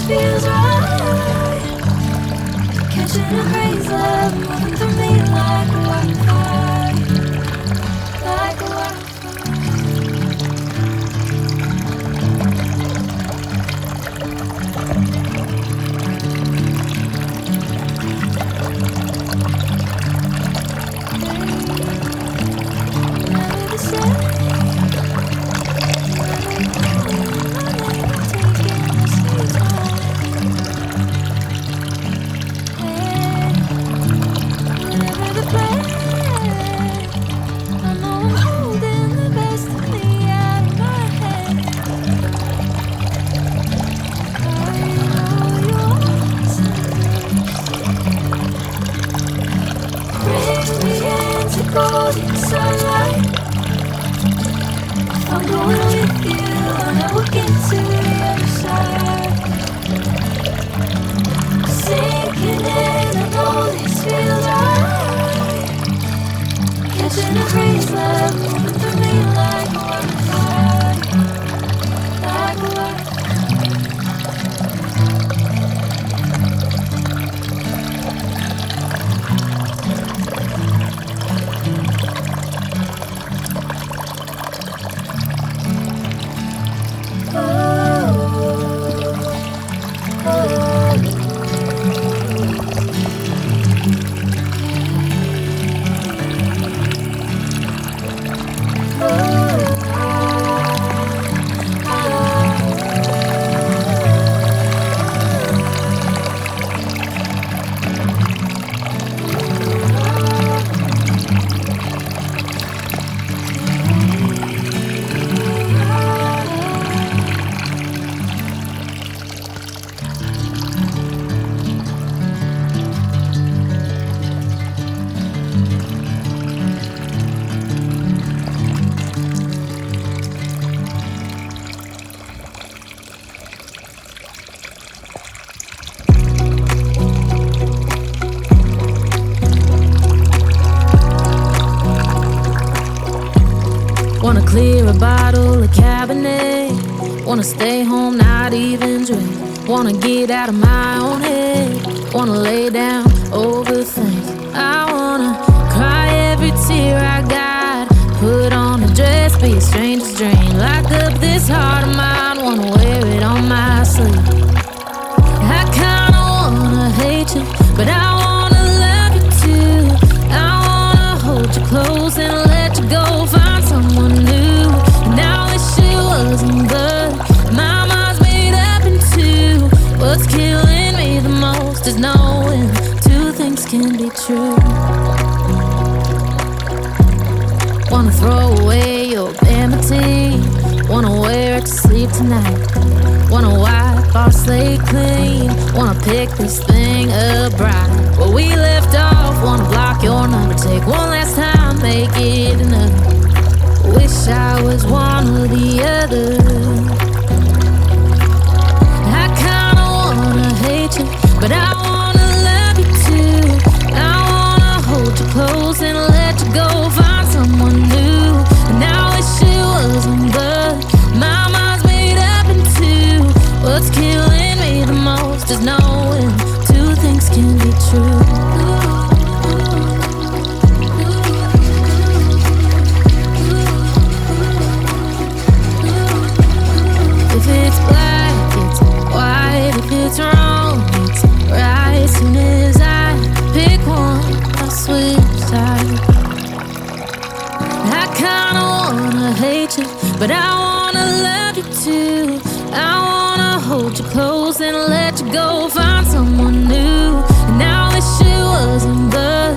feels right. Catching a breeze, love moving through me like a wildfire, like a wildfire. Never the same. Golden sunlight. If I'm going with you, I know we'll get to the other side. Sinking in, I know this feels right. Catching a breeze, love moving through me like a wildfire, like a wildfire. Wanna clear a bottle of Cabernet. Wanna stay home, not even drink. Wanna get out of my own head. Wanna lay down, overthink. I wanna cry every tear I got. Put on a dress, be a stranger's dream. Lock up this heart of mine, wanna wear it on my sleeve. I kinda wanna hate you, but I wanna love you too. I wanna hold you close and let you go. Find someone new. And I wish it wasn't, but my mind's made up in two. What's killing me the most is knowing two things can be true. Wanna throw away your vanity. Wanna wear it to sleep tonight. Wanna wipe our slate clean. Wanna pick this thing up right where we left off. Wanna block your number, take one last time, make it another. Wish I was one or the other. I kinda wanna hate you, but I wanna love you too. I wanna hold you close and let you go. Find someone new. And I wish it wasn't, but my mind's made up in two. What's killing me the most is knowing two things can be true. If it's black, it's white. If it's wrong, it's right. Soon as I pick one, I'll switch sides. I kinda wanna hate you, but I wanna love you too. I wanna hold you close and let you go. Find someone new. And I wish it wasn't, but